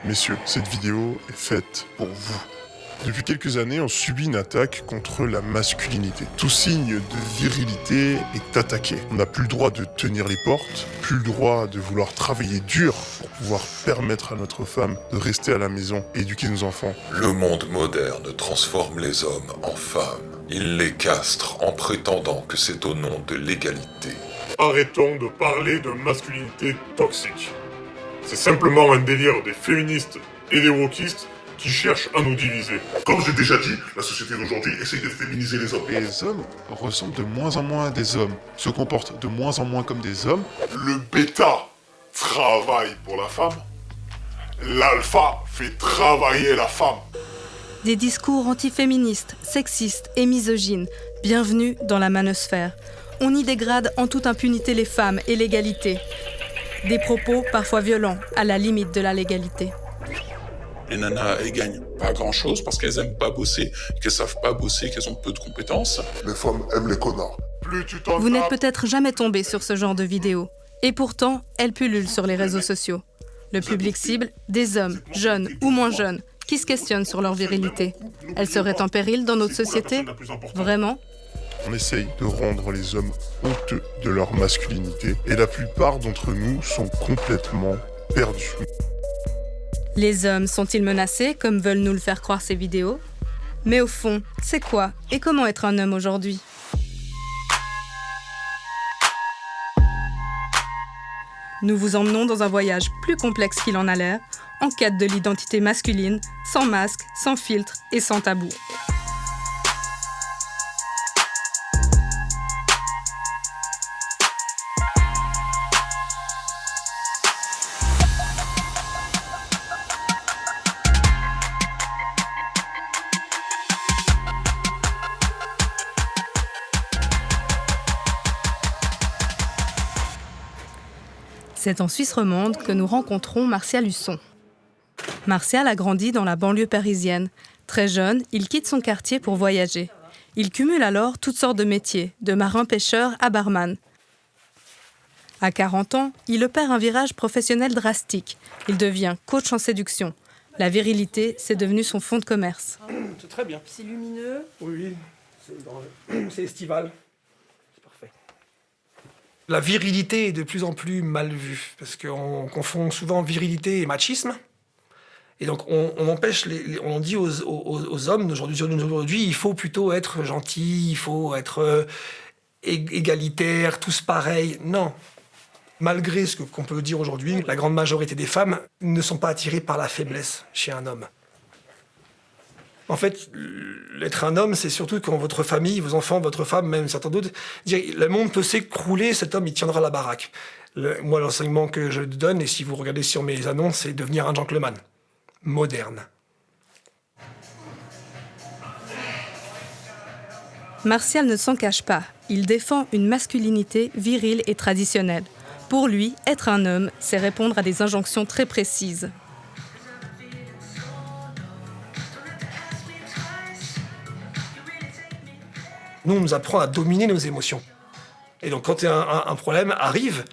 Messieurs, cette vidéo est faite pour vous. Depuis quelques années, on subit une attaque contre la masculinité. Tout signe de virilité est attaqué. On n'a plus le droit de tenir les portes, plus le droit de vouloir travailler dur pour pouvoir permettre à notre femme de rester à la maison et éduquer nos enfants. Le monde moderne transforme les hommes en femmes. Il les castre en prétendant que c'est au nom de l'égalité. Arrêtons de parler de masculinité toxique. C'est simplement un délire des féministes et des wokistes qui cherchent à nous diviser. Comme j'ai déjà dit, la société d'aujourd'hui essaye de féminiser les hommes. Et les hommes ressemblent de moins en moins à des hommes, se comportent de moins en moins comme des hommes. Le bêta travaille pour la femme. L'alpha fait travailler la femme. Des discours antiféministes, sexistes et misogynes. Bienvenue dans la manosphère. On y dégrade en toute impunité les femmes et l'égalité. Des propos parfois violents, à la limite de la légalité. Les nanas, elles gagnent pas grand-chose parce qu'elles aiment pas bosser, qu'elles savent pas bosser, qu'elles ont peu de compétences. Les femmes aiment les connards. Plus tu t'en Vous n'êtes peut-être jamais tombé sur ce genre de vidéos. Et pourtant, elles pullulent sur les réseaux sociaux. Le public cible, des hommes, jeunes ou moins jeunes, qui se questionnent sur leur virilité. Elles seraient en péril dans notre société ? Vraiment ? On essaye de rendre les hommes honteux de leur masculinité et la plupart d'entre nous sont complètement perdus. Les hommes sont-ils menacés, comme veulent nous le faire croire ces vidéos ? Mais au fond, c'est quoi et comment être un homme aujourd'hui ? Nous vous emmenons dans un voyage plus complexe qu'il en a l'air, en quête de l'identité masculine, sans masque, sans filtre et sans tabou. C'est en Suisse romande que nous rencontrons Martial Husson. Martial a grandi dans la banlieue parisienne. Très jeune, il quitte son quartier pour voyager. Il cumule alors toutes sortes de métiers, de marin-pêcheur à barman. À 40 ans, il opère un virage professionnel drastique. Il devient coach en séduction. La virilité, c'est devenu son fonds de commerce. C'est très bien. C'est lumineux. Oui, c'est estival. C'est parfait. La virilité est de plus en plus mal vue, parce qu'on confond souvent virilité et machisme. Et donc on empêche, on dit aux hommes d'aujourd'hui, il faut plutôt être gentil, il faut être égalitaire, tous pareils. Non. Malgré ce qu'on peut dire aujourd'hui, la grande majorité des femmes ne sont pas attirées par la faiblesse chez un homme. En fait, être un homme, c'est surtout quand votre famille, vos enfants, votre femme, même certains d'autres, disent le monde peut s'écrouler, cet homme, il tiendra la baraque. Moi, l'enseignement que je donne, et si vous regardez sur mes annonces, c'est devenir un gentleman moderne. Martial ne s'en cache pas. Il défend une masculinité virile et traditionnelle. Pour lui, être un homme, c'est répondre à des injonctions très précises. Nous, on nous apprend à dominer nos émotions. Et donc, quand un problème arrive,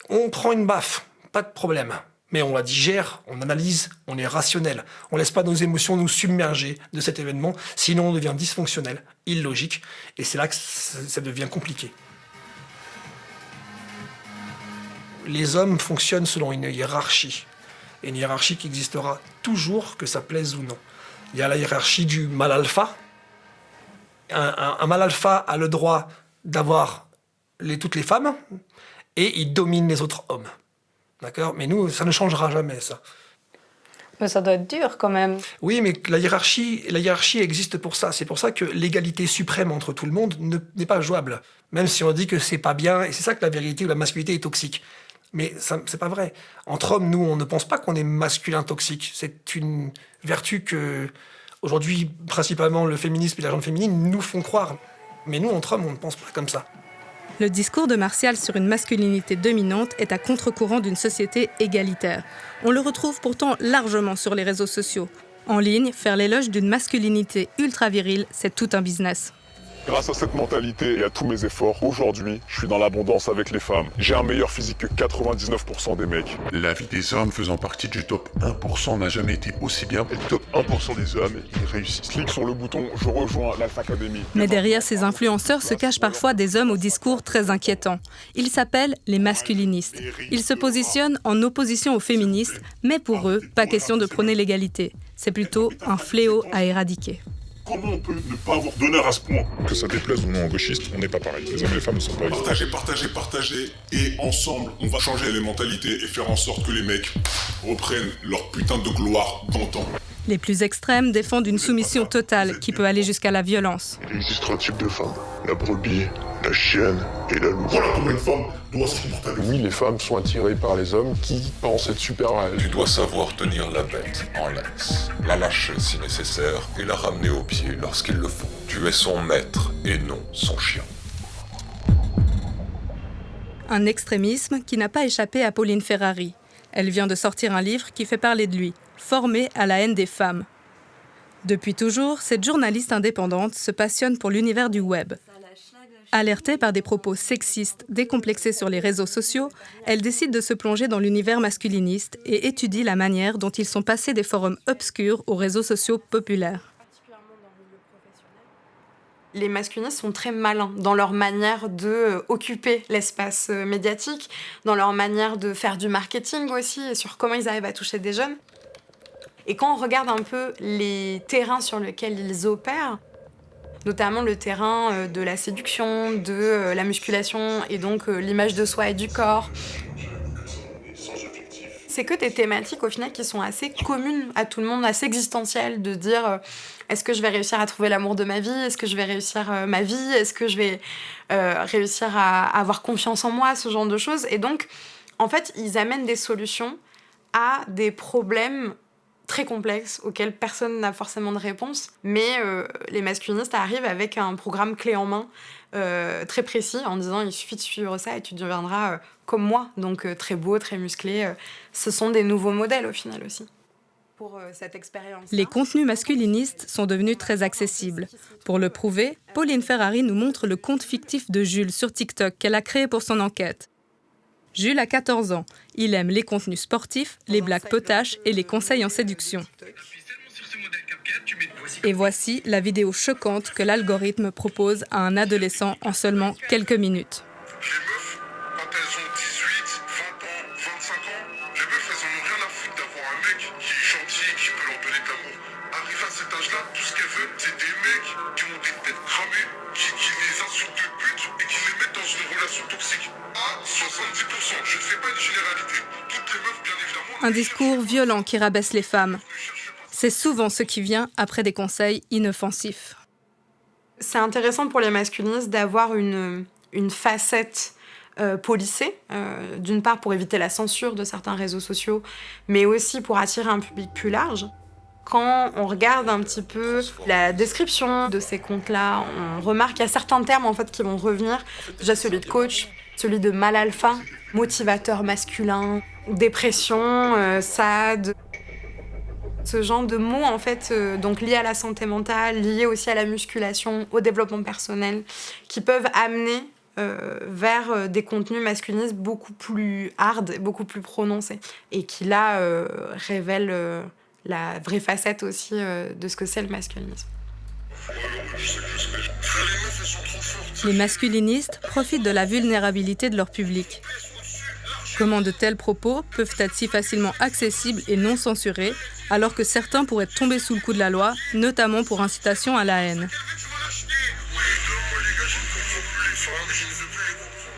on prend une baffe, pas de problème. Mais on la digère, on analyse, on est rationnel. On ne laisse pas nos émotions nous submerger de cet événement, sinon on devient dysfonctionnel, illogique, et c'est là que ça devient compliqué. Les hommes fonctionnent selon une hiérarchie, et une hiérarchie qui existera toujours, que ça plaise ou non. Il y a la hiérarchie du mâle alpha. Un mâle alpha a le droit d'avoir toutes les femmes, et il domine les autres hommes. D'accord ? Mais nous, ça ne changera jamais, ça. Mais ça doit être dur, quand même. Oui, mais la hiérarchie existe pour ça. C'est pour ça que l'égalité suprême entre tout le monde n'est pas jouable. Même si on dit que c'est pas bien, et c'est ça que la virilité ou la masculinité est toxique. Mais c'est pas vrai. Entre hommes, nous, on ne pense pas qu'on est masculin toxique. C'est une vertu que, aujourd'hui, principalement le féminisme et la gente féminine nous font croire. Mais nous, entre hommes, on ne pense pas comme ça. Le discours de Martial sur une masculinité dominante est à contre-courant d'une société égalitaire. On le retrouve pourtant largement sur les réseaux sociaux. En ligne, faire l'éloge d'une masculinité ultra virile, c'est tout un business. Grâce à cette mentalité et à tous mes efforts, aujourd'hui, je suis dans l'abondance avec les femmes. J'ai un meilleur physique que 99% des mecs. La vie des hommes faisant partie du top 1% n'a jamais été aussi bien. Et le top 1% des hommes, ils réussissent. Clique sur le bouton, je rejoins l'Alpha Academy. Mais derrière ces influenceurs se cachent parfois des hommes au discours très inquiétants. Ils s'appellent les masculinistes. Ils se positionnent en opposition aux féministes, mais pour eux, pas question de prôner l'égalité. C'est plutôt un fléau à éradiquer. Comment on peut ne pas avoir d'honneur à ce point? Que ça déplaise ou non aux gauchistes, on n'est pas pareil. Les hommes et les femmes ne sont pas égaux. Partagez. Et ensemble, on va changer les mentalités et faire en sorte que les mecs reprennent leur putain de gloire d'antan. Les plus extrêmes défendent une soumission totale qui peut aller jusqu'à la violence. Il existe trois types de femmes. La brebis, la chienne et la louve. Voilà comment une femme doit se comporter. Oui, les femmes sont attirées par les hommes qui pensent être supérieurs à elles. Tu dois savoir tenir la bête en laisse, la lâcher si nécessaire et la ramener au pied lorsqu'il le faut. Tu es son maître et non son chien. Un extrémisme qui n'a pas échappé à Pauline Ferrari. Elle vient de sortir un livre qui fait parler de lui, Formée à la haine des femmes. Depuis toujours, cette journaliste indépendante se passionne pour l'univers du web. Alertée par des propos sexistes décomplexés sur les réseaux sociaux, elle décide de se plonger dans l'univers masculiniste et étudie la manière dont ils sont passés des forums obscurs aux réseaux sociaux populaires. Les masculinistes sont très malins dans leur manière d'occuper l'espace médiatique, dans leur manière de faire du marketing aussi, et sur comment ils arrivent à toucher des jeunes. Et quand on regarde un peu les terrains sur lesquels ils opèrent, notamment le terrain de la séduction, de la musculation et donc l'image de soi et du corps, c'est que des thématiques au final qui sont assez communes à tout le monde, assez existentielles, de dire est-ce que je vais réussir à trouver l'amour de ma vie, est-ce que je vais réussir ma vie, est-ce que je vais réussir à avoir confiance en moi, ce genre de choses. Et donc, en fait, ils amènent des solutions à des problèmes très complexes auxquels personne n'a forcément de réponse, mais les masculinistes arrivent avec un programme clé en main très précis en disant il suffit de suivre ça et tu deviendras comme moi, donc très beau, très musclé. Ce sont des nouveaux modèles au final aussi. Pour cette expérience. Les contenus masculinistes sont devenus très accessibles. Pour le prouver, Pauline Ferrari nous montre le compte fictif de Jules sur TikTok qu'elle a créé pour son enquête. Jules a 14 ans. Il aime les contenus sportifs, les blagues potaches et les conseils en séduction. Et voici la vidéo choquante que l'algorithme propose à un adolescent en seulement quelques minutes. Les meufs, quand elles ont 18, 20 ans, 25 ans, les meufs, elles en ont rien à foutre d'avoir un mec qui est gentil, qui peut leur donner de l'amour. Arrivé à cet âge-là, tout ce qu'elles veulent, c'est des mecs qui ont des têtes cramées, qui les insultent de pute et qui les mettent dans une relation toxique. À 70%, je ne fais pas une généralité. Toutes les meufs, bien évidemment... Un discours violent qui rabaisse les femmes. C'est souvent ce qui vient après des conseils inoffensifs. C'est intéressant pour les masculinistes d'avoir une facette policée, d'une part pour éviter la censure de certains réseaux sociaux, mais aussi pour attirer un public plus large. Quand on regarde un petit peu la description de ces comptes-là, on remarque qu'il y a certains termes en fait, qui vont revenir. Déjà celui de coach, celui de mâle alpha, motivateur masculin, dépression, SAD... Ce genre de mots, en fait, donc liés à la santé mentale, liés aussi à la musculation, au développement personnel, qui peuvent amener vers des contenus masculinistes beaucoup plus hard, beaucoup plus prononcés, et qui, là, révèlent la vraie facette aussi de ce que c'est le masculinisme. Les masculinistes profitent de la vulnérabilité de leur public. Comment de tels propos peuvent être si facilement accessibles et non censurés, alors que certains pourraient tomber sous le coup de la loi, notamment pour incitation à la haine.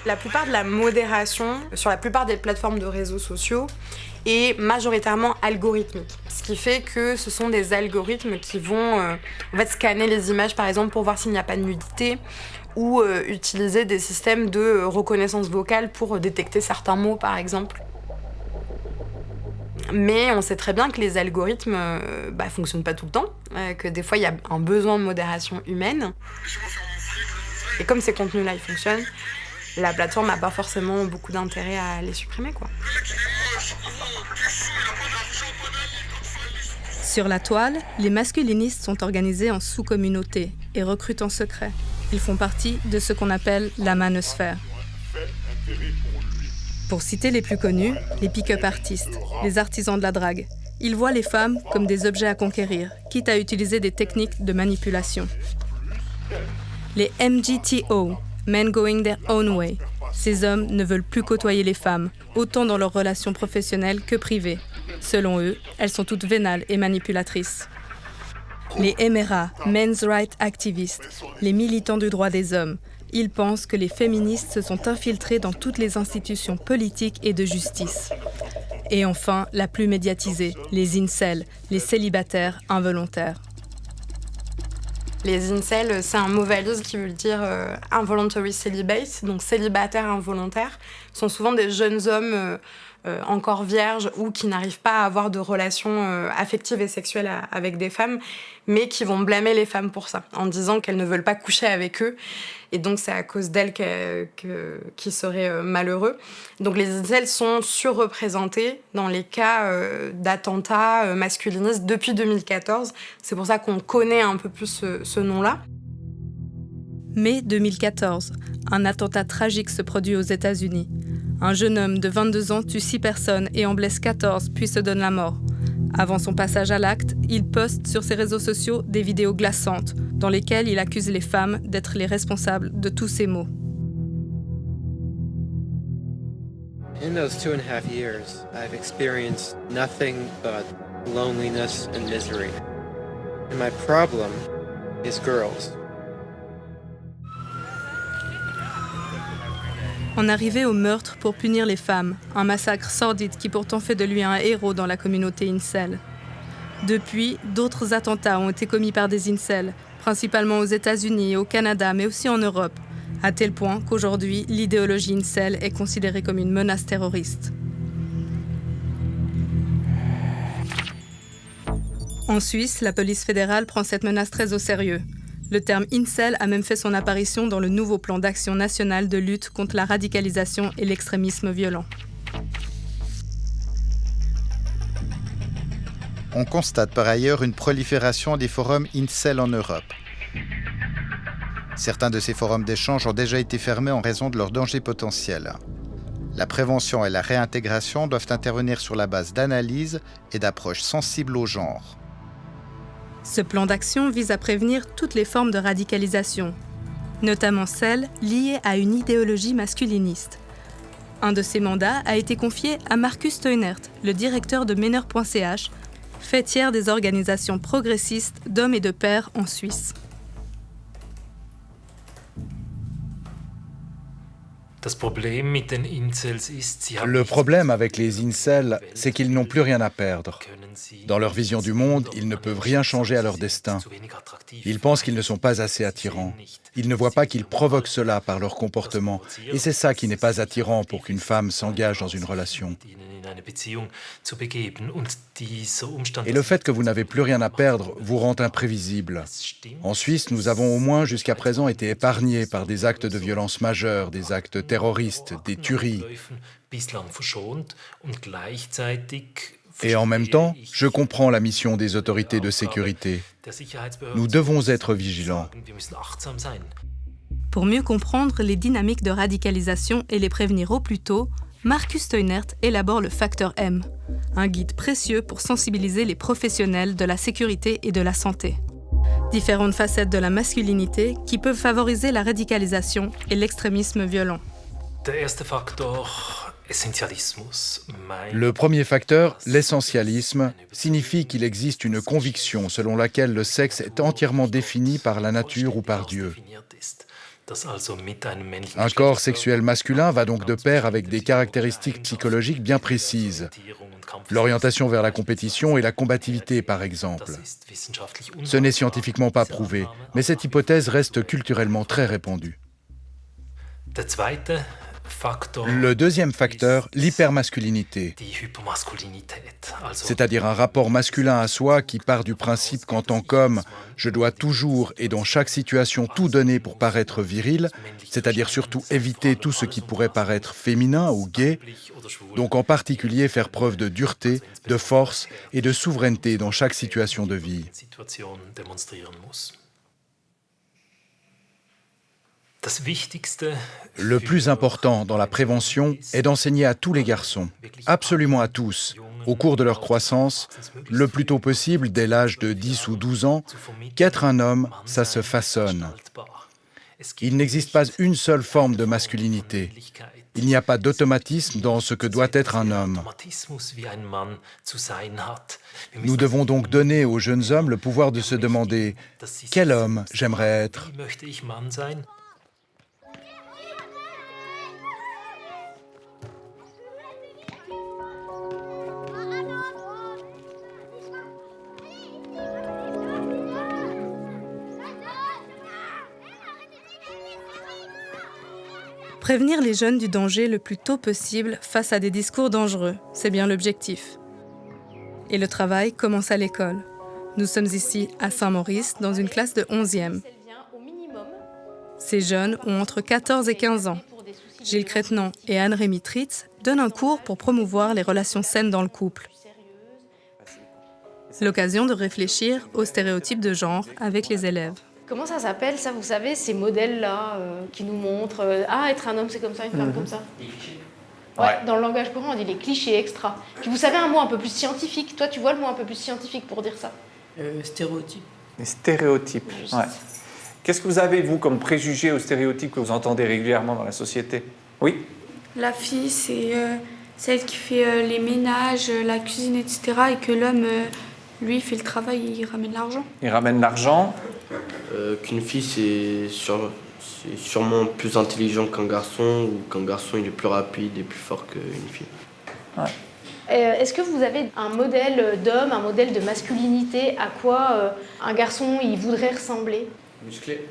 La plupart de la modération sur la plupart des plateformes de réseaux sociaux est majoritairement algorithmique. Ce qui fait que ce sont des algorithmes qui vont scanner les images, par exemple, pour voir s'il n'y a pas de nudité, ou utiliser des systèmes de reconnaissance vocale pour détecter certains mots, par exemple. Mais on sait très bien que les algorithmes fonctionnent pas tout le temps, que des fois il y a un besoin de modération humaine. Et comme ces contenus-là, ils fonctionnent, la plateforme n'a pas forcément beaucoup d'intérêt à les supprimer, quoi. Sur la toile, les masculinistes sont organisés en sous-communautés et recrutent en secret. Ils font partie de ce qu'on appelle la manosphère. Pour citer les plus connus, les pick-up artistes, les artisans de la drague. Ils voient les femmes comme des objets à conquérir, quitte à utiliser des techniques de manipulation. Les MGTO, Men Going Their Own Way. Ces hommes ne veulent plus côtoyer les femmes, autant dans leurs relations professionnelles que privées. Selon eux, elles sont toutes vénales et manipulatrices. Les MRA, Men's Rights Activists, les militants du droit des hommes. Ils pensent que les féministes se sont infiltrées dans toutes les institutions politiques et de justice. Et enfin, la plus médiatisée, les incels, les célibataires involontaires. Les incels, c'est un mot valise qui veut dire involuntary celibate, donc célibataires involontaires. Ce sont souvent des jeunes hommes encore vierges ou qui n'arrivent pas à avoir de relations affectives et sexuelles avec des femmes, mais qui vont blâmer les femmes pour ça, en disant qu'elles ne veulent pas coucher avec eux. Et donc, c'est à cause d'elles qu'ils seraient malheureux. Donc, les incels sont surreprésentés dans les cas d'attentats masculinistes depuis 2014. C'est pour ça qu'on connaît un peu plus ce nom-là. Mai 2014, un attentat tragique se produit aux États-Unis. Un jeune homme de 22 ans tue 6 personnes et en blesse 14, puis se donne la mort. Avant son passage à l'acte, il poste sur ses réseaux sociaux des vidéos glaçantes dans lesquelles il accuse les femmes d'être les responsables de tous ces maux. In those 2.5 years, I've experienced nothing but loneliness and misery. And my problem is girls. En arrivait au meurtre pour punir les femmes, un massacre sordide qui pourtant fait de lui un héros dans la communauté incel. Depuis, d'autres attentats ont été commis par des incels, principalement aux États-Unis et au Canada, mais aussi en Europe, à tel point qu'aujourd'hui, l'idéologie incel est considérée comme une menace terroriste. En Suisse, la police fédérale prend cette menace très au sérieux. Le terme incel a même fait son apparition dans le nouveau plan d'action national de lutte contre la radicalisation et l'extrémisme violent. On constate par ailleurs une prolifération des forums incel en Europe. Certains de ces forums d'échange ont déjà été fermés en raison de leur danger potentiel. La prévention et la réintégration doivent intervenir sur la base d'analyses et d'approches sensibles au genre. Ce plan d'action vise à prévenir toutes les formes de radicalisation, notamment celles liées à une idéologie masculiniste. Un de ces mandats a été confié à Markus Teunert, le directeur de Meneur.ch, fêtière des organisations progressistes d'hommes et de pères en Suisse. Le problème avec les incels, c'est qu'ils n'ont plus rien à perdre. Dans leur vision du monde, ils ne peuvent rien changer à leur destin. Ils pensent qu'ils ne sont pas assez attirants. Ils ne voient pas qu'ils provoquent cela par leur comportement. Et c'est ça qui n'est pas attirant pour qu'une femme s'engage dans une relation. Et le fait que vous n'avez plus rien à perdre vous rend imprévisible. En Suisse, nous avons au moins jusqu'à présent été épargnés par des actes de violence majeurs, des actes terroristes, des tueries. Et en même temps, je comprends la mission des autorités de sécurité. Nous devons être vigilants. Pour mieux comprendre les dynamiques de radicalisation et les prévenir au plus tôt, Markus Teunert élabore le Facteur M, un guide précieux pour sensibiliser les professionnels de la sécurité et de la santé. Différentes facettes de la masculinité qui peuvent favoriser la radicalisation et l'extrémisme violent. Le premier facteur, l'essentialisme, signifie qu'il existe une conviction selon laquelle le sexe est entièrement défini par la nature ou par Dieu. Un corps sexuel masculin va donc de pair avec des caractéristiques psychologiques bien précises. L'orientation vers la compétition et la combativité, par exemple. Ce n'est scientifiquement pas prouvé, mais cette hypothèse reste culturellement très répandue. Le deuxième facteur, l'hypermasculinité, c'est-à-dire un rapport masculin à soi qui part du principe qu'en tant qu'homme, je dois toujours et dans chaque situation tout donner pour paraître viril, c'est-à-dire surtout éviter tout ce qui pourrait paraître féminin ou gay, donc en particulier faire preuve de dureté, de force et de souveraineté dans chaque situation de vie. Le plus important dans la prévention est d'enseigner à tous les garçons, absolument à tous, au cours de leur croissance, le plus tôt possible, dès l'âge de 10 ou 12 ans, qu'être un homme, ça se façonne. Il n'existe pas une seule forme de masculinité. Il n'y a pas d'automatisme dans ce que doit être un homme. Nous devons donc donner aux jeunes hommes le pouvoir de se demander « Quel homme j'aimerais être ?» Prévenir les jeunes du danger le plus tôt possible face à des discours dangereux, c'est bien l'objectif. Et le travail commence à l'école. Nous sommes ici à Saint-Maurice, dans une classe de 11e. Ces jeunes ont entre 14 et 15 ans. Gilles Crétenant et Anne-Rémy Tritz donnent un cours pour promouvoir les relations saines dans le couple. L'occasion de réfléchir aux stéréotypes de genre avec les élèves. Comment ça s'appelle, ça, vous savez, ces modèles-là qui nous montrent être un homme, c'est comme ça, une femme, comme ça? Les clichés. Ouais, dans le langage courant, on dit les clichés extra. Puis vous savez un mot un peu plus scientifique. Toi, tu vois le mot un peu plus scientifique pour dire ça? Stéréotypes. Les stéréotypes, ouais. Qu'est-ce que vous avez, vous, comme préjugés ou stéréotypes que vous entendez régulièrement dans la société? Oui? La fille, c'est celle qui fait les ménages, la cuisine, etc. Et que l'homme, lui, fait le travail et il ramène l'argent. Il ramène l'argent. Qu'une fille, c'est sûrement plus intelligent qu'un garçon, ou qu'un garçon, il est plus rapide et plus fort qu'une fille. Ouais. Est-ce que vous avez un modèle d'homme, un modèle de masculinité, à quoi un garçon il voudrait ressembler? Musclé.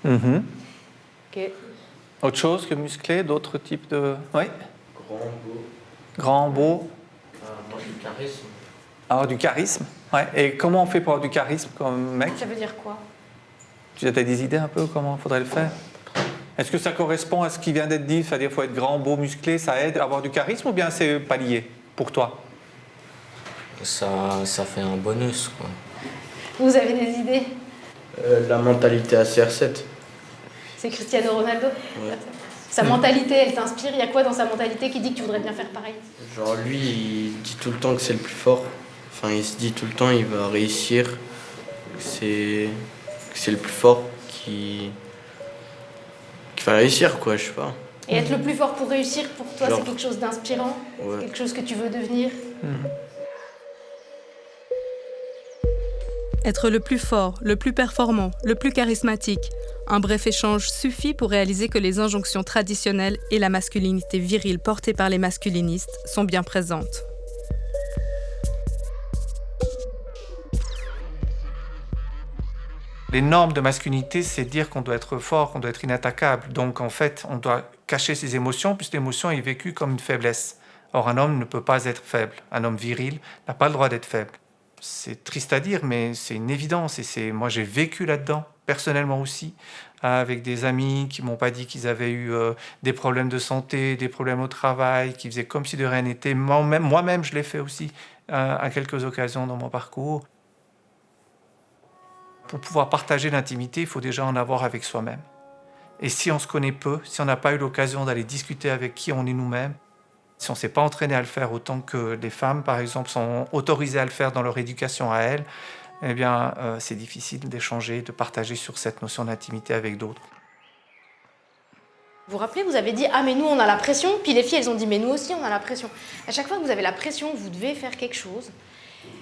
Ok. Autre chose que musclé, d'autres types de... Oui? Grand, beau. Grand, beau. Moi, du charisme. Alors, du charisme, ouais. Et comment on fait pour avoir du charisme comme mec? Ça veut dire quoi? Tu as des idées un peu comment il faudrait le faire? Est-ce que ça correspond à ce qui vient d'être dit? C'est-à-dire qu'il faut être grand, beau, musclé, ça aide à avoir du charisme ou bien c'est pas lié pour toi? Ça fait un bonus, quoi. Vous avez des idées? La mentalité à CR7. C'est Cristiano Ronaldo? Ouais. Sa mentalité, elle t'inspire? Il y a quoi dans sa mentalité qui dit que tu voudrais bien faire pareil? Genre lui, il dit tout le temps que c'est le plus fort. Enfin, il se dit tout le temps il va réussir. Que c'est le plus fort qui va réussir, quoi, je sais pas. Et être le plus fort pour réussir, pour toi, Genre... c'est quelque chose d'inspirant? Ouais. C'est quelque chose que tu veux devenir? Être le plus fort, le plus performant, le plus charismatique. Un bref échange suffit pour réaliser que les injonctions traditionnelles et la masculinité virile portée par les masculinistes sont bien présentes. Les normes de masculinité, c'est dire qu'on doit être fort, qu'on doit être inattaquable. Donc, en fait, on doit cacher ses émotions, puisque l'émotion est vécue comme une faiblesse. Or, un homme ne peut pas être faible. Un homme viril n'a pas le droit d'être faible. C'est triste à dire, mais c'est une évidence. Et moi, j'ai vécu là-dedans, personnellement aussi, avec des amis qui m'ont pas dit qu'ils avaient eu des problèmes de santé, des problèmes au travail, qui faisaient comme si de rien n'était. Moi-même, je l'ai fait aussi à quelques occasions dans mon parcours. Pour pouvoir partager l'intimité, il faut déjà en avoir avec soi-même. Et si on se connaît peu, si on n'a pas eu l'occasion d'aller discuter avec qui on est nous-mêmes, si on ne s'est pas entraîné à le faire autant que les femmes, par exemple, sont autorisées à le faire dans leur éducation à elles, eh bien, c'est difficile d'échanger, de partager sur cette notion d'intimité avec d'autres. Vous vous rappelez, vous avez dit « Ah, mais nous, on a la pression », puis les filles, elles ont dit « Mais nous aussi, on a la pression ». À chaque fois que vous avez la pression, vous devez faire quelque chose.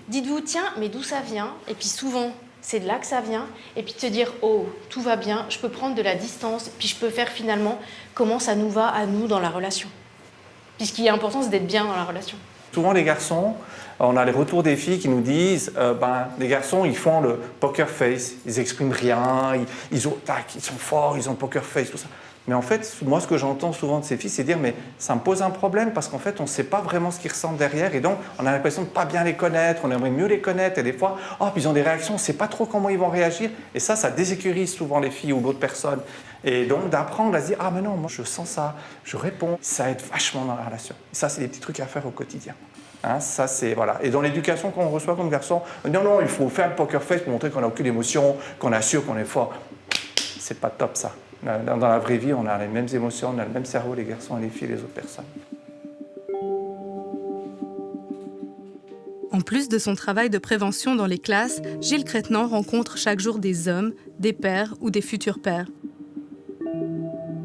Dites-vous « Tiens, mais d'où ça vient ?» Et puis souvent, c'est de là que ça vient. Et puis de te dire « Oh, tout va bien, je peux prendre de la distance, puis je peux faire finalement comment ça nous va à nous dans la relation. » Puis ce qui est important, c'est d'être bien dans la relation. Souvent, les garçons, on a les retours des filles qui nous disent les garçons, ils font le poker face, ils expriment rien, ils sont forts, ils ont le poker face, tout ça. Mais en fait, moi, ce que j'entends souvent de ces filles, c'est dire mais ça me pose un problème parce qu'en fait, on ne sait pas vraiment ce qu'ils ressentent derrière et donc on a l'impression de ne pas bien les connaître, on aimerait mieux les connaître et des fois, puis ils ont des réactions, on ne sait pas trop comment ils vont réagir et ça désécurise souvent les filles ou d'autres personnes. Et donc d'apprendre à se dire mais non, moi je sens ça, je réponds, ça aide vachement dans la relation. Et ça, c'est des petits trucs à faire au quotidien. Ça, c'est, voilà. Et dans l'éducation qu'on reçoit comme garçon, non, il faut faire le poker face pour montrer qu'on n'a aucune émotion, qu'on assure qu'on est fort. C'est pas top ça. Dans la vraie vie, on a les mêmes émotions, on a le même cerveau, les garçons et les filles, les autres personnes. En plus de son travail de prévention dans les classes, Gilles Crétenant rencontre chaque jour des hommes, des pères ou des futurs pères.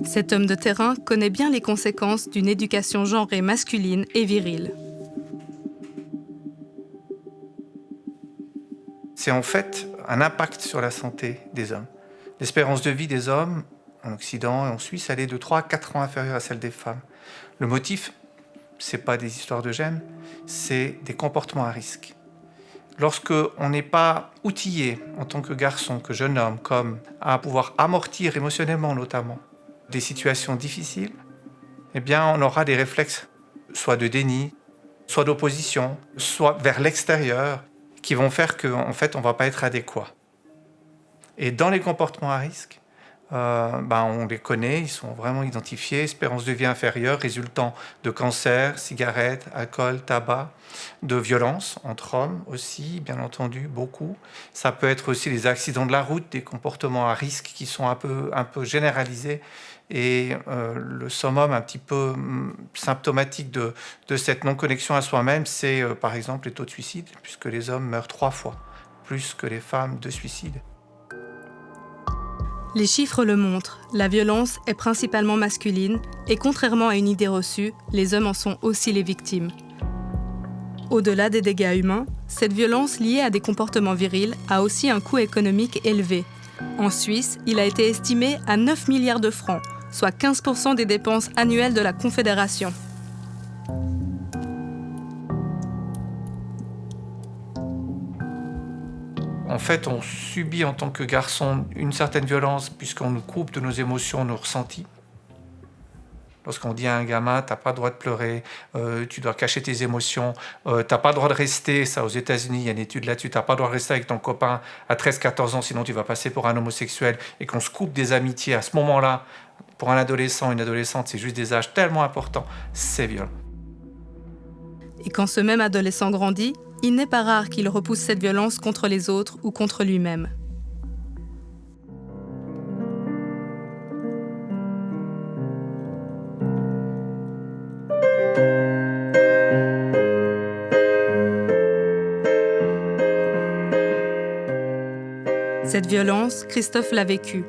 Cet homme de terrain connaît bien les conséquences d'une éducation genrée masculine et virile. C'est en fait un impact sur la santé des hommes. L'espérance de vie des hommes, en Occident et en Suisse, elle est de 3 à 4 ans inférieure à celle des femmes. Le motif, ce n'est pas des histoires de gènes, c'est des comportements à risque. Lorsque on n'est pas outillé en tant que garçon, que jeune homme, comme à pouvoir amortir émotionnellement notamment des situations difficiles, eh bien on aura des réflexes soit de déni, soit d'opposition, soit vers l'extérieur, qui vont faire qu'en fait on ne va pas être adéquat. Et dans les comportements à risque, on les connaît, ils sont vraiment identifiés, espérance de vie inférieure résultant de cancer, cigarettes, alcool, tabac, de violences entre hommes aussi, bien entendu, beaucoup. Ça peut être aussi les accidents de la route, des comportements à risque qui sont un peu généralisés. Et le summum un petit peu symptomatique de cette non-connexion à soi-même, c'est par exemple les taux de suicide, puisque les hommes meurent 3 fois plus que les femmes de suicide. Les chiffres le montrent, la violence est principalement masculine et contrairement à une idée reçue, les hommes en sont aussi les victimes. Au-delà des dégâts humains, cette violence liée à des comportements virils a aussi un coût économique élevé. En Suisse, il a été estimé à 9 milliards de francs, soit 15% des dépenses annuelles de la Confédération. En fait, on subit en tant que garçon une certaine violence puisqu'on nous coupe de nos émotions, nos ressentis. Lorsqu'on dit à un gamin, t'as pas le droit de pleurer, tu dois cacher tes émotions, t'as pas le droit de rester, ça aux États-Unis, il y a une étude là-dessus, t'as pas le droit de rester avec ton copain à 13-14 ans, sinon tu vas passer pour un homosexuel, et qu'on se coupe des amitiés à ce moment-là, pour un adolescent, une adolescente, c'est juste des âges tellement importants, c'est violent. Et quand ce même adolescent grandit, il n'est pas rare qu'il repousse cette violence contre les autres ou contre lui-même. Cette violence, Christophe l'a vécue.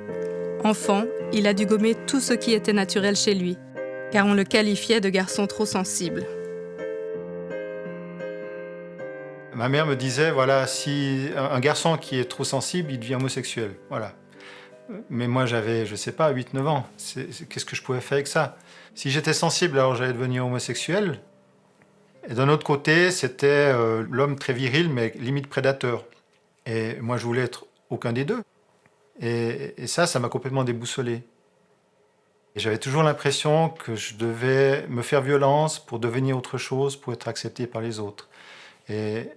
Enfant, il a dû gommer tout ce qui était naturel chez lui, car on le qualifiait de garçon trop sensible. Ma mère me disait, voilà, si un garçon qui est trop sensible, il devient homosexuel. Voilà. Mais moi, j'avais, je sais pas, 8-9 ans. Qu'est-ce que je pouvais faire avec ça? Si j'étais sensible, alors j'allais devenir homosexuel. Et d'un autre côté, c'était l'homme très viril, mais limite prédateur. Et moi, je voulais être aucun des deux. Et ça m'a complètement déboussolé. Et j'avais toujours l'impression que je devais me faire violence pour devenir autre chose, pour être accepté par les autres. Et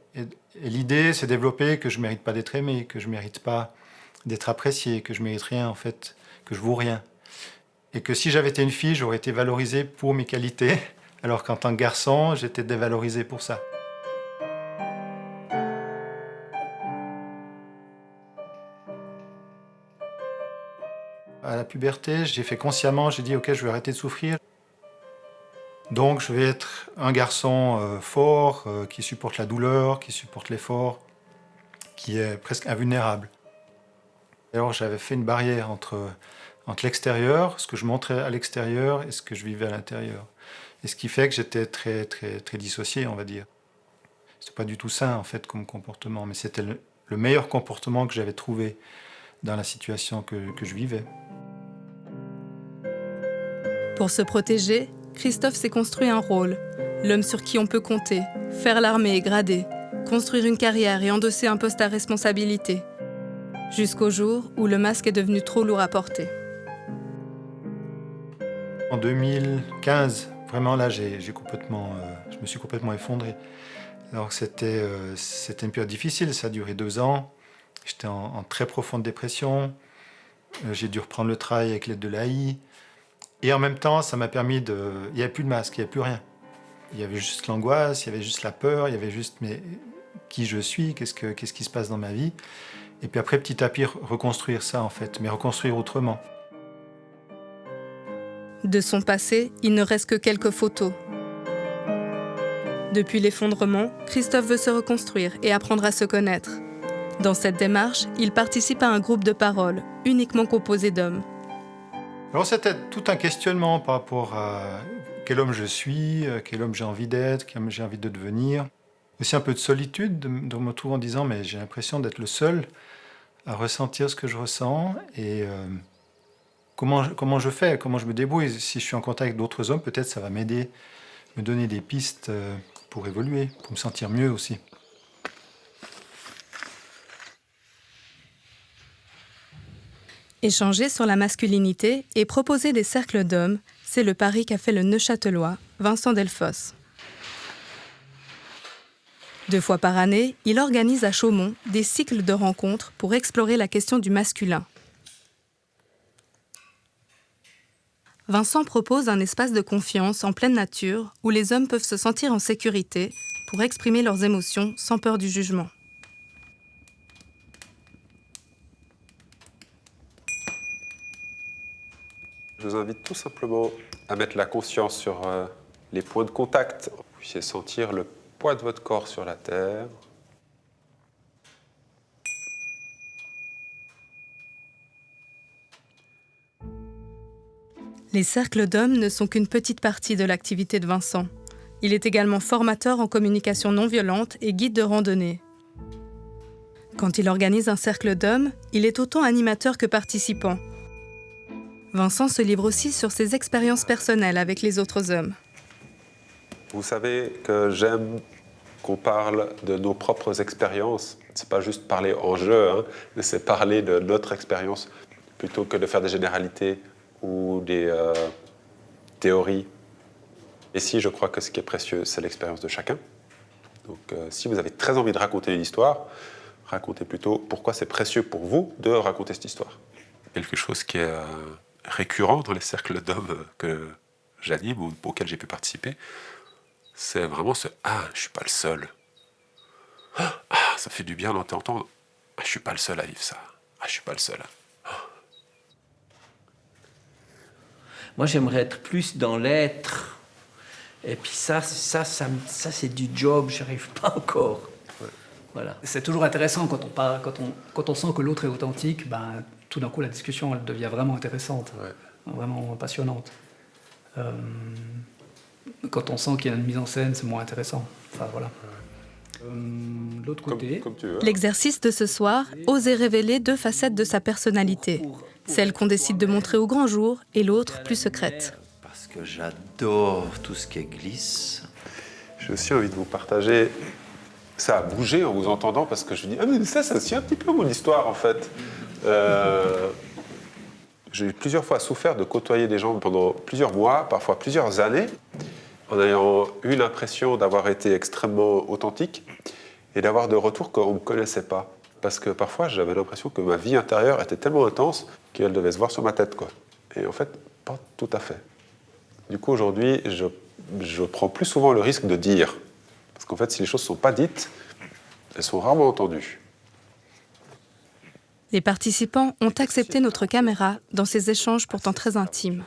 l'idée s'est développée que je ne mérite pas d'être aimé, que je ne mérite pas d'être apprécié, que je ne mérite rien en fait, que je ne vaux rien. Et que si j'avais été une fille, j'aurais été valorisé pour mes qualités, alors qu'en tant que garçon, j'étais dévalorisé pour ça. À la puberté, j'ai fait consciemment, j'ai dit ok, je vais arrêter de souffrir. Donc je vais être un garçon fort, qui supporte la douleur, qui supporte l'effort, qui est presque invulnérable. Alors j'avais fait une barrière entre l'extérieur, ce que je montrais à l'extérieur et ce que je vivais à l'intérieur. Et ce qui fait que j'étais très, très, très dissocié, on va dire. C'était pas du tout sain en fait comme comportement, mais c'était le meilleur comportement que j'avais trouvé dans la situation que je vivais. Pour se protéger, Christophe s'est construit un rôle, l'homme sur qui on peut compter, faire l'armée et grader, construire une carrière et endosser un poste à responsabilité, jusqu'au jour où le masque est devenu trop lourd à porter. En 2015, vraiment là, je me suis complètement effondré. Alors c'était une période difficile, ça a duré 2 ans. J'étais en très profonde dépression. J'ai dû reprendre le travail avec l'aide de l'AI. Et en même temps, ça m'a permis il n'y avait plus de masque, il n'y avait plus rien. Il y avait juste l'angoisse, il y avait juste la peur, il y avait juste mais qui je suis, qu'est-ce qui se passe dans ma vie. Et puis après, petit à petit, reconstruire ça en fait, mais reconstruire autrement. De son passé, il ne reste que quelques photos. Depuis l'effondrement, Christophe veut se reconstruire et apprendre à se connaître. Dans cette démarche, il participe à un groupe de parole, uniquement composé d'hommes. Alors c'était tout un questionnement par rapport à quel homme je suis, quel homme j'ai envie d'être, quel homme j'ai envie de devenir. Aussi un peu de solitude, de me retrouver en disant mais j'ai l'impression d'être le seul à ressentir ce que je ressens et comment je fais, comment je me débrouille. Si je suis en contact avec d'autres hommes, peut-être ça va m'aider, me donner des pistes pour évoluer, pour me sentir mieux aussi. Échanger sur la masculinité et proposer des cercles d'hommes, c'est le pari qu'a fait le Neuchâtelois, Vincent Delfosse. 2 fois par année, il organise à Chaumont des cycles de rencontres pour explorer la question du masculin. Vincent propose un espace de confiance en pleine nature où les hommes peuvent se sentir en sécurité pour exprimer leurs émotions sans peur du jugement. Je vous invite tout simplement à mettre la conscience sur les points de contact. Vous puissiez sentir le poids de votre corps sur la terre. Les cercles d'hommes ne sont qu'une petite partie de l'activité de Vincent. Il est également formateur en communication non violente et guide de randonnée. Quand il organise un cercle d'hommes, il est autant animateur que participant. Vincent se livre aussi sur ses expériences personnelles avec les autres hommes. Vous savez que j'aime qu'on parle de nos propres expériences. C'est pas juste parler en jeu, hein, mais c'est parler de notre expérience plutôt que de faire des généralités ou des théories. Ici, je crois que ce qui est précieux, c'est l'expérience de chacun. Donc, si vous avez très envie de raconter une histoire, racontez plutôt pourquoi c'est précieux pour vous de raconter cette histoire. Quelque chose qui est récurrent dans les cercles d'hommes que j'anime ou auxquels j'ai pu participer, c'est vraiment ce « Ah, je suis pas le seul ». Ah, ça fait du bien d'entendre « Ah, je suis pas le seul à vivre ça. Ah, je suis pas le seul ». Moi, j'aimerais être plus dans l'être. Et puis ça c'est du job, j'y arrive pas encore. Ouais. Voilà. C'est toujours intéressant quand on sent que l'autre est authentique, ben, tout d'un coup, la discussion, elle devient vraiment intéressante, ouais. Vraiment passionnante. Quand on sent qu'il y a une mise en scène, c'est moins intéressant. Enfin, voilà. L'autre côté... L'exercice de ce soir, oser révéler 2 facettes de sa personnalité. Celle qu'on décide de montrer au grand jour et l'autre plus secrète. Parce que j'adore tout ce qui glisse. J'ai aussi envie de vous partager... Ça a bougé en vous entendant parce que je me dis « Ah mais ça c'est un petit peu mon histoire en fait. » J'ai plusieurs fois souffert de côtoyer des gens pendant plusieurs mois, parfois plusieurs années, en ayant eu l'impression d'avoir été extrêmement authentique et d'avoir de retours qu'on ne me connaissait pas. Parce que parfois, j'avais l'impression que ma vie intérieure était tellement intense qu'elle devait se voir sur ma tête, quoi. Et en fait, pas tout à fait. Du coup, aujourd'hui, je prends plus souvent le risque de dire. Parce qu'en fait, si les choses ne sont pas dites, elles sont rarement entendues. Les participants ont accepté notre caméra dans ces échanges pourtant très intimes.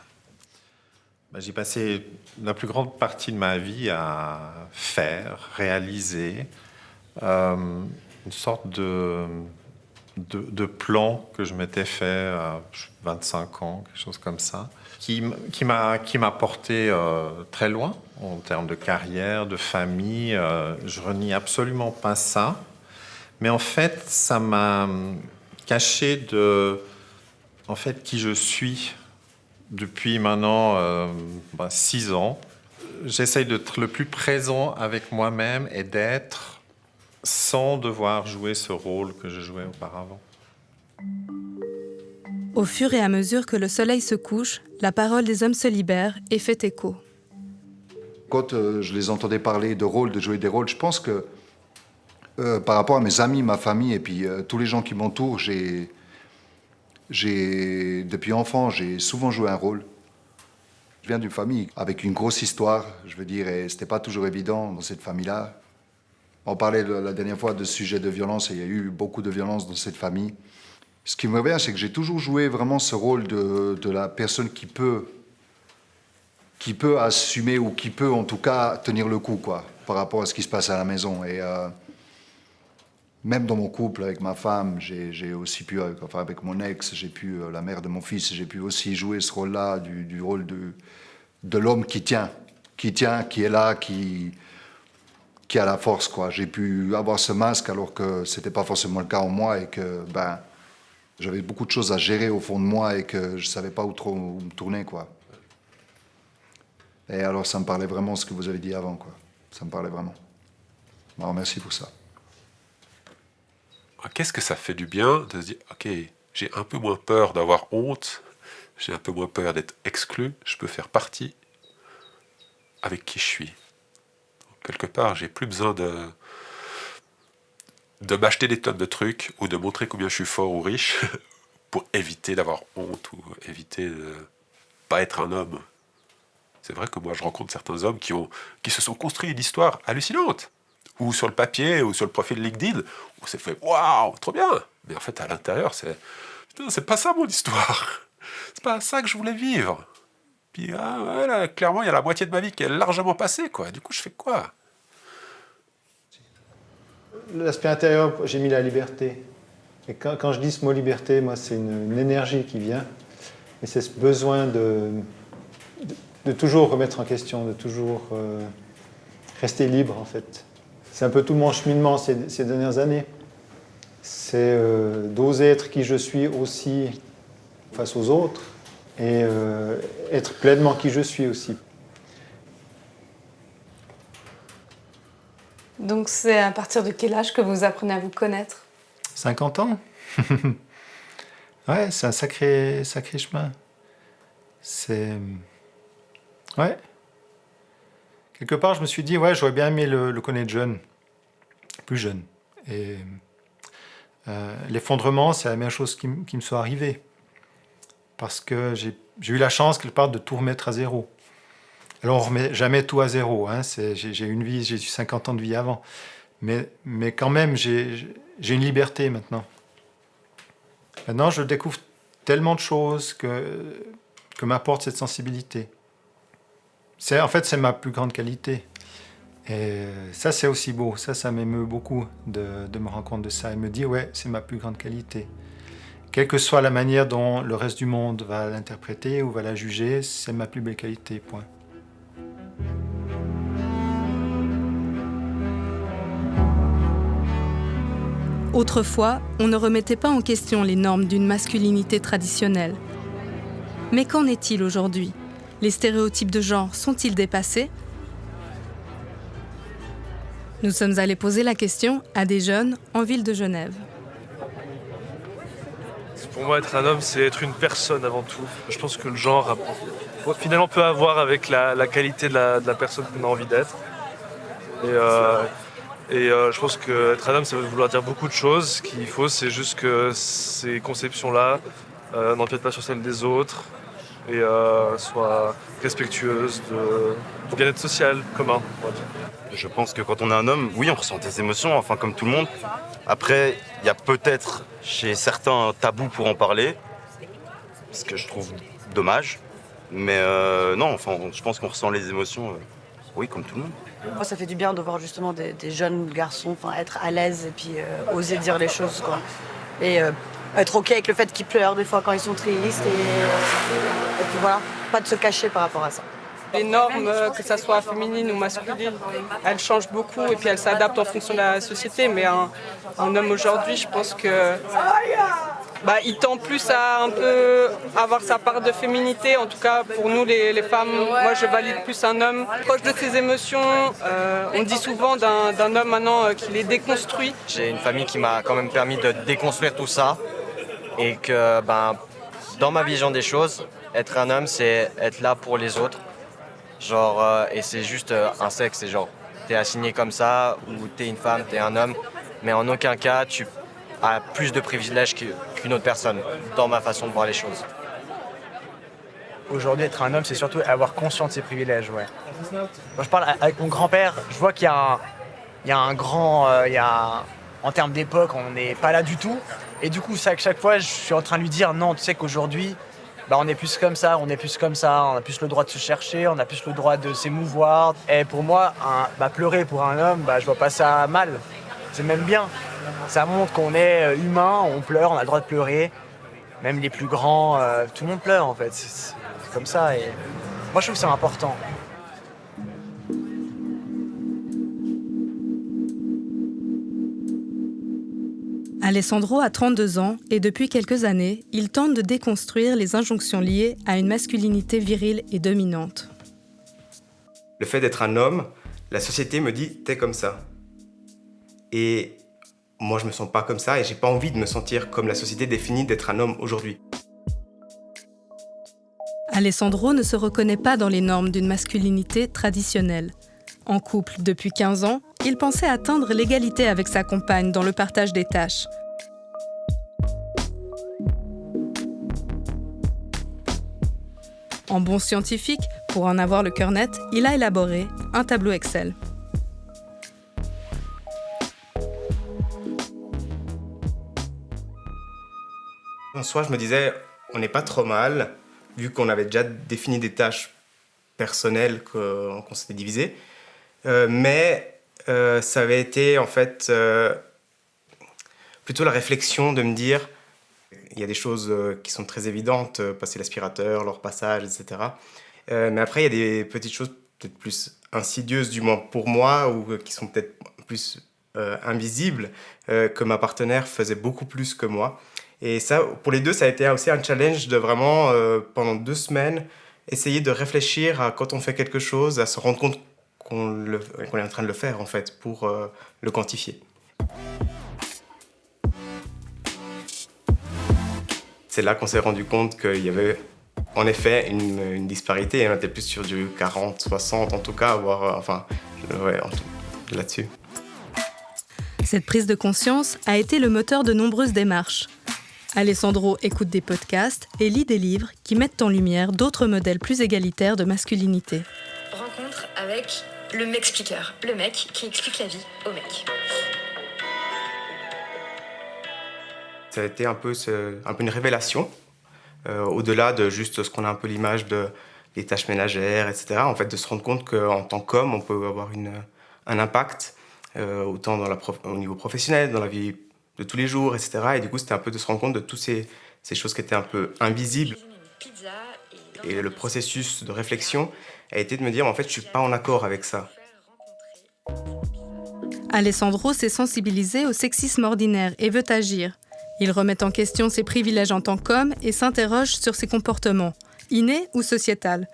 J'ai passé la plus grande partie de ma vie à faire, réaliser une sorte de plan que je m'étais fait à 25 ans, quelque chose comme ça, qui m'a porté très loin en termes de carrière, de famille. Je renie absolument pas ça. Mais en fait, ça m'a caché de qui je suis depuis maintenant 6 ans. J'essaye d'être le plus présent avec moi-même et d'être sans devoir jouer ce rôle que je jouais auparavant. Au fur et à mesure que le soleil se couche, la parole des hommes se libère et fait écho. Quand je les entendais parler de rôle, de jouer des rôles, je pense que par rapport à mes amis, ma famille et puis tous les gens qui m'entourent, depuis enfant, j'ai souvent joué un rôle. Je viens d'une famille avec une grosse histoire, je veux dire, et c'était pas toujours évident dans cette famille-là. On parlait la dernière fois de sujets de violence, et il y a eu beaucoup de violence dans cette famille. Ce qui me revient, c'est que j'ai toujours joué vraiment ce rôle de la personne qui peut qui peut assumer ou qui peut en tout cas tenir le coup, quoi, par rapport à ce qui se passe à la maison. Et même dans mon couple avec ma femme, j'ai aussi pu, enfin avec mon ex, j'ai pu, la mère de mon fils, j'ai pu aussi jouer ce rôle-là, du rôle de l'homme qui tient, qui est là, qui a la force, quoi. J'ai pu avoir ce masque alors que c'était pas forcément le cas en moi et que j'avais beaucoup de choses à gérer au fond de moi et que je savais pas où me tourner, quoi. Et alors ça me parlait vraiment ce que vous avez dit avant, quoi. Ça me parlait vraiment. Alors merci pour ça. Qu'est-ce que ça fait du bien de se dire, ok, j'ai un peu moins peur d'avoir honte, j'ai un peu moins peur d'être exclu, je peux faire partie avec qui je suis. Donc, quelque part, j'ai plus besoin de m'acheter des tonnes de trucs ou de montrer combien je suis fort ou riche pour éviter d'avoir honte ou éviter de pas être un homme. C'est vrai que moi, je rencontre certains hommes qui se sont construits une histoire hallucinante. Ou sur le papier, ou sur le profil LinkedIn, où c'est fait « Waouh, trop bien !» Mais en fait, à l'intérieur, c'est « Putain, c'est pas ça mon histoire. C'est pas ça que je voulais vivre. » Puis là, clairement, il y a la moitié de ma vie qui est largement passée, quoi. Du coup, je fais quoi? L'aspect intérieur, j'ai mis la liberté. Et quand je dis ce mot liberté, moi, c'est une énergie qui vient. Et c'est ce besoin de toujours remettre en question, de toujours rester libre, en fait. C'est un peu tout mon cheminement ces dernières années. C'est d'oser être qui je suis aussi face aux autres et être pleinement qui je suis aussi. Donc c'est à partir de quel âge que vous apprenez à vous connaître? 50 ans. Ouais, c'est un sacré chemin. C'est... Ouais. Quelque part, je me suis dit, ouais, j'aurais bien aimé le connaître jeune, plus jeune. Et l'effondrement, c'est la même chose qui me soit arrivée. Parce que j'ai eu la chance, quelque part, de tout remettre à zéro. Alors, on ne remet jamais tout à zéro. Hein. J'ai une vie, j'ai eu 50 ans de vie avant. Mais quand même, j'ai une liberté maintenant. Maintenant, je découvre tellement de choses que m'apporte cette sensibilité. En fait, c'est ma plus grande qualité. Et ça, c'est aussi beau. Ça m'émeut beaucoup de me rendre compte de ça et me dire, ouais, c'est ma plus grande qualité. Quelle que soit la manière dont le reste du monde va l'interpréter ou va la juger, c'est ma plus belle qualité, point. Autrefois, on ne remettait pas en question les normes d'une masculinité traditionnelle. Mais qu'en est-il aujourd'hui? Les stéréotypes de genre sont-ils dépassés? Nous sommes allés poser la question à des jeunes en ville de Genève. Pour moi, être un homme, c'est être une personne avant tout. Je pense que le genre finalement peut avoir avec la qualité de la personne qu'on a envie d'être. Et je pense qu'être un homme, ça veut vouloir dire beaucoup de choses. Ce qu'il faut, c'est juste que ces conceptions-là n'empiètent pas sur celles des autres et soient respectueuses du bien-être social commun. Je pense que quand on est un homme, oui, on ressent des émotions, enfin comme tout le monde. Après, il y a peut-être chez certains un tabou pour en parler, ce que je trouve dommage. Mais non, enfin, je pense qu'on ressent les émotions, oui, comme tout le monde. Moi, ça fait du bien de voir justement des jeunes garçons être à l'aise et puis oser dire les choses, quoi. Et être OK avec le fait qu'ils pleurent des fois quand ils sont tristes. Et puis voilà, pas de se cacher par rapport à ça. Les normes, que ça soit féminine ou masculine, elles changent beaucoup et puis elles s'adaptent en fonction de la société. Mais un homme aujourd'hui, je pense que il tend plus à un peu avoir sa part de féminité. En tout cas, pour nous les femmes, moi je valide plus un homme proche de ses émotions. On dit souvent d'un homme maintenant qu'il est déconstruit. J'ai une famille qui m'a quand même permis de déconstruire tout ça et que dans ma vision des choses, être un homme, c'est être là pour les autres. Et c'est juste un sexe, c'est genre, t'es assigné comme ça, ou t'es une femme, t'es un homme, mais en aucun cas, tu as plus de privilèges qu'une autre personne, dans ma façon de voir les choses. Aujourd'hui, être un homme, c'est surtout avoir conscience de ses privilèges, ouais. Quand je parle avec mon grand-père, je vois qu'il y a un grand... en termes d'époque, on n'est pas là du tout. Et du coup, chaque fois, je suis en train de lui dire, non, tu sais qu'aujourd'hui, on est plus comme ça, on est plus comme ça, on a plus le droit de se chercher, on a plus le droit de s'émouvoir. Et pour moi, pleurer pour un homme, je vois pas ça mal. C'est même bien. Ça montre qu'on est humain, on pleure, on a le droit de pleurer. Même les plus grands, tout le monde pleure en fait. C'est comme ça. Et moi, je trouve que c'est important. Alessandro a 32 ans et depuis quelques années, il tente de déconstruire les injonctions liées à une masculinité virile et dominante. Le fait d'être un homme, la société me dit « t'es comme ça ». Et moi, je me sens pas comme ça et j'ai pas envie de me sentir comme la société définit d'être un homme aujourd'hui. Alessandro ne se reconnaît pas dans les normes d'une masculinité traditionnelle. En couple depuis 15 ans, il pensait atteindre l'égalité avec sa compagne dans le partage des tâches. En bon scientifique, pour en avoir le cœur net, il a élaboré un tableau Excel. En soi, je me disais, on n'est pas trop mal, vu qu'on avait déjà défini des tâches personnelles qu'on s'était divisées. Mais ça avait été en fait plutôt la réflexion de me dire il y a des choses qui sont très évidentes, passer l'aspirateur, leur passage, etc. Mais après, il y a des petites choses peut-être plus insidieuses, du moins pour moi, ou qui sont peut-être plus invisibles, que ma partenaire faisait beaucoup plus que moi. Et ça, pour les deux, ça a été aussi un challenge de vraiment, pendant 2 semaines, essayer de réfléchir à quand on fait quelque chose, à se rendre compte qu'on est en train de le faire, en fait, pour le quantifier. C'est là qu'on s'est rendu compte qu'il y avait, en effet, une disparité. On était plus sur du 40, 60, en tout cas, voire, là-dessus. Cette prise de conscience a été le moteur de nombreuses démarches. Alessandro écoute des podcasts et lit des livres qui mettent en lumière d'autres modèles plus égalitaires de masculinité. Rencontre avec le Mexpliqueur, le mec qui explique la vie au mec. Ça a été un peu une révélation, au-delà de juste ce qu'on a un peu l'image des tâches ménagères, etc. En fait, de se rendre compte qu'en tant qu'homme, on peut avoir un impact, autant au niveau professionnel, dans la vie de tous les jours, etc. Et du coup, c'était un peu de se rendre compte de toutes ces choses qui étaient un peu invisibles. Et le processus de réflexion a été de me dire, en fait, je suis pas en accord avec ça. Alessandro s'est sensibilisé au sexisme ordinaire et veut agir. Il remet en question ses privilèges en tant qu'homme et s'interroge sur ses comportements, innés ou sociétals.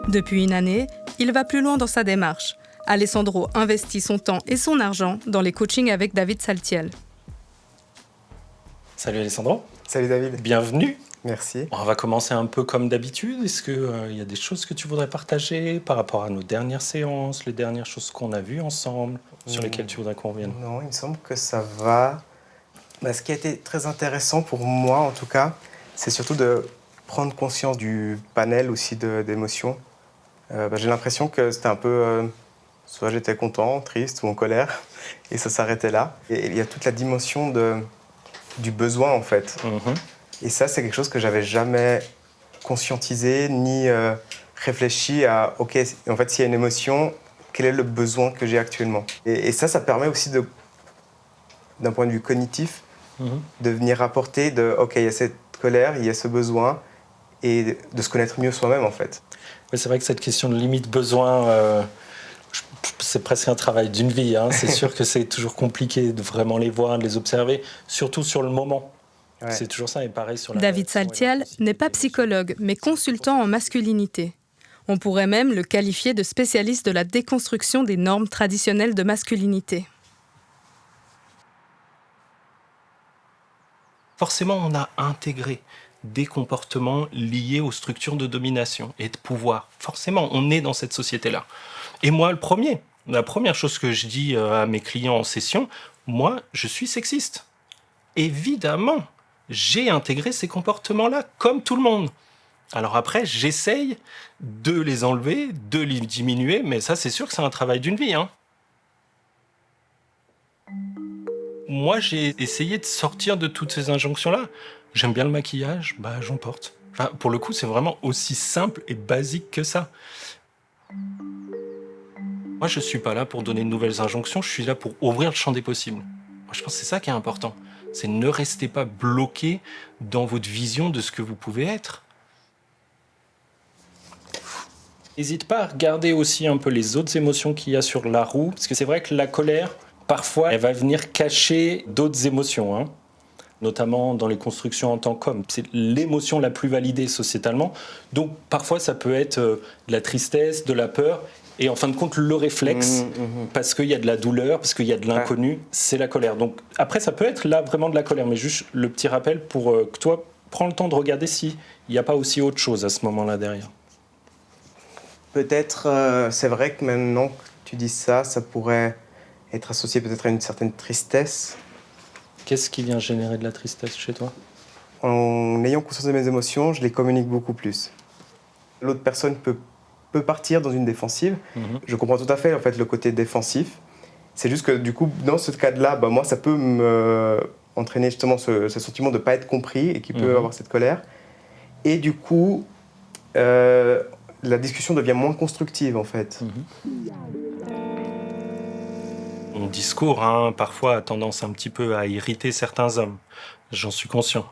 Depuis une année, il va plus loin dans sa démarche. Alessandro investit son temps et son argent dans les coachings avec David Saltiel. Salut Alessandro. Salut David. Bienvenue. Merci. On va commencer un peu comme d'habitude. Est-ce qu'il y a des choses que tu voudrais partager par rapport à nos dernières séances, les dernières choses qu'on a vues ensemble, sur lesquelles tu voudrais qu'on revienne? Non, il me semble que ça va. Ce qui a été très intéressant pour moi, en tout cas, c'est surtout de prendre conscience du panel aussi d'émotions. J'ai l'impression que c'était un peu... soit j'étais content, triste ou en colère, et ça s'arrêtait là. Et il y a toute la dimension du besoin, en fait. Et ça, c'est quelque chose que j'avais jamais conscientisé, ni réfléchi à, OK, en fait, s'il y a une émotion, quel est le besoin que j'ai actuellement? Et ça permet aussi, d'un point de vue cognitif, de venir apporter OK, il y a cette colère, il y a ce besoin, et de se connaître mieux soi-même, en fait. Oui, c'est vrai que cette question de limite besoin... c'est presque un travail d'une vie. C'est sûr que c'est toujours compliqué de vraiment les voir, de les observer, surtout sur le moment. Ouais. C'est toujours ça, et pareil sur la... David Saltiel n'est pas psychologue, mais consultant en masculinité. On pourrait même le qualifier de spécialiste de la déconstruction des normes traditionnelles de masculinité. Forcément, on a intégré des comportements liés aux structures de domination et de pouvoir. Forcément, on est dans cette société-là. Et moi, le premier. La première chose que je dis à mes clients en session, moi, je suis sexiste. Évidemment, j'ai intégré ces comportements-là, comme tout le monde. Alors après, j'essaye de les enlever, de les diminuer, mais ça, c'est sûr que c'est un travail d'une vie. Moi, j'ai essayé de sortir de toutes ces injonctions-là. J'aime bien le maquillage, bah j'en porte. Enfin, pour le coup, c'est vraiment aussi simple et basique que ça. Moi, je suis pas là pour donner de nouvelles injonctions, je suis là pour ouvrir le champ des possibles. Moi, je pense que c'est ça qui est important. C'est ne restez pas bloqué dans votre vision de ce que vous pouvez être. N'hésite pas à regarder aussi un peu les autres émotions qu'il y a sur la roue, parce que c'est vrai que la colère, parfois, elle va venir cacher d'autres émotions, hein, notamment dans les constructions en tant qu'homme. C'est l'émotion la plus validée sociétalement, donc parfois ça peut être de la tristesse, de la peur, et en fin de compte, le réflexe, parce qu'il y a de la douleur, parce qu'il y a de l'inconnu, c'est la colère. Donc après, ça peut être là vraiment de la colère, mais juste le petit rappel pour que toi, prends le temps de regarder s'il n'y a pas aussi autre chose à ce moment-là derrière. Peut-être, c'est vrai que maintenant que tu dis ça, ça pourrait être associé peut-être à une certaine tristesse. Qu'est-ce qui vient générer de la tristesse chez toi? En ayant conscience de mes émotions, je les communique beaucoup plus. L'autre personne peut partir dans une défensive. Je comprends tout à fait en fait, le côté défensif. C'est juste que du coup, dans ce cas-là, bah, moi, ça peut entraîner justement ce sentiment de ne pas être compris et qui peut avoir cette colère. Et du coup, la discussion devient moins constructive en fait. Mon discours, hein, parfois, a tendance un petit peu à irriter certains hommes. J'en suis conscient.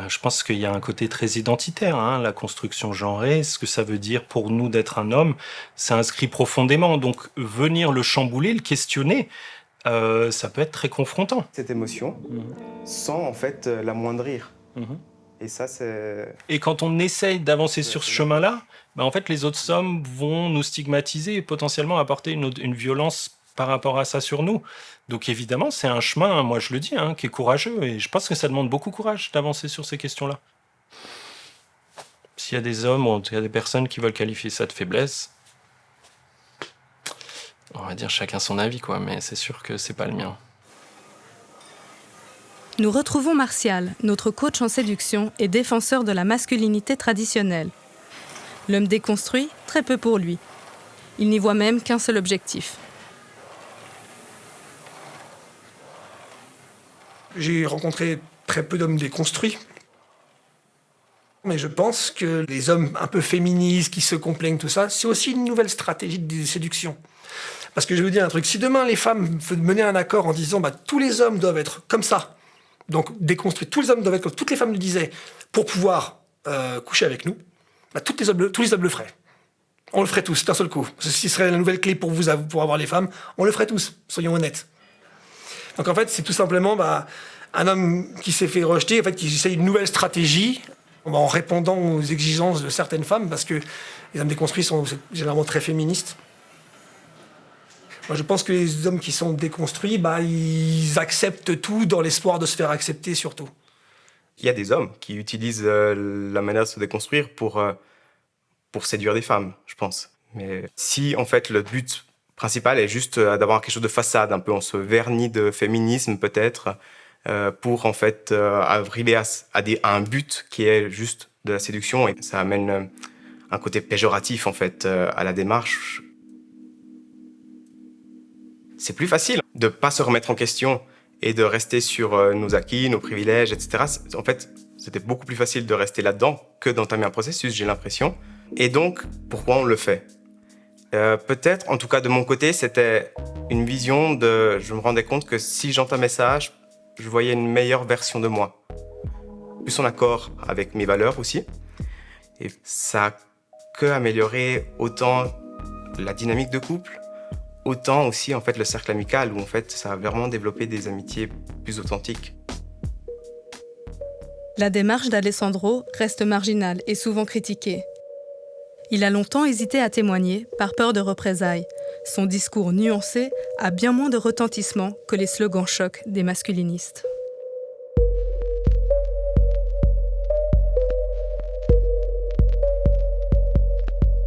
Je pense qu'il y a un côté très identitaire, hein, la construction genrée. Ce que ça veut dire pour nous d'être un homme, c'est inscrit profondément. Donc, venir le chambouler, le questionner, ça peut être très confrontant. Cette émotion, sans en fait l'amoindrir. Et ça, c'est... Et quand on essaye d'avancer sur ce chemin-là, bah, en fait, les autres hommes vont nous stigmatiser et potentiellement apporter une violence par rapport à ça sur nous. Donc évidemment, c'est un chemin, moi je le dis, hein, qui est courageux. Et je pense que ça demande beaucoup de courage d'avancer sur ces questions-là. S'il y a des hommes ou en tout cas des personnes qui veulent qualifier ça de faiblesse, on va dire chacun son avis, quoi. Mais c'est sûr que c'est pas le mien. Nous retrouvons Martial, notre coach en séduction et défenseur de la masculinité traditionnelle. L'homme déconstruit, très peu pour lui. Il n'y voit même qu'un seul objectif. J'ai rencontré très peu d'hommes déconstruits. Mais je pense que les hommes un peu féministes qui se complaignent, tout ça, c'est aussi une nouvelle stratégie de séduction. Parce que je vais vous dire un truc, si demain les femmes menaient un accord en disant bah, tous les hommes doivent être comme ça, donc déconstruits, tous les hommes doivent être comme toutes les femmes le disaient, pour pouvoir coucher avec nous, bah, tous les hommes le feraient. On le ferait tous, d'un seul coup. Ce serait la nouvelle clé pour vous, pour avoir les femmes, on le ferait tous, soyons honnêtes. Donc en fait, c'est tout simplement bah, un homme qui s'est fait rejeter, en fait, qui essaie une nouvelle stratégie en répondant aux exigences de certaines femmes, parce que les hommes déconstruits sont généralement très féministes. Moi, je pense que les hommes qui sont déconstruits, bah, ils acceptent tout dans l'espoir de se faire accepter surtout. Il y a des hommes qui utilisent la manière de se déconstruire pour séduire des femmes, je pense. Mais si, en fait, le but principal est juste d'avoir quelque chose de façade, un peu on se vernit de féminisme peut-être, pour en fait arriver à un but qui est juste de la séduction, et ça amène un côté péjoratif en fait à la démarche. C'est plus facile de pas se remettre en question et de rester sur nos acquis, nos privilèges, etc. En fait, c'était beaucoup plus facile de rester là-dedans que d'entamer un processus, j'ai l'impression. Et donc, pourquoi on le fait ? Peut-être, en tout cas de mon côté, c'était une vision de... Je me rendais compte que si j'entamais ça, je voyais une meilleure version de moi. Plus en accord avec mes valeurs aussi. Et ça a que amélioré autant la dynamique de couple, autant aussi en fait le cercle amical, où en fait ça a vraiment développé des amitiés plus authentiques. La démarche d'Alessandro reste marginale et souvent critiquée. Il a longtemps hésité à témoigner par peur de représailles. Son discours nuancé a bien moins de retentissement que les slogans chocs des masculinistes.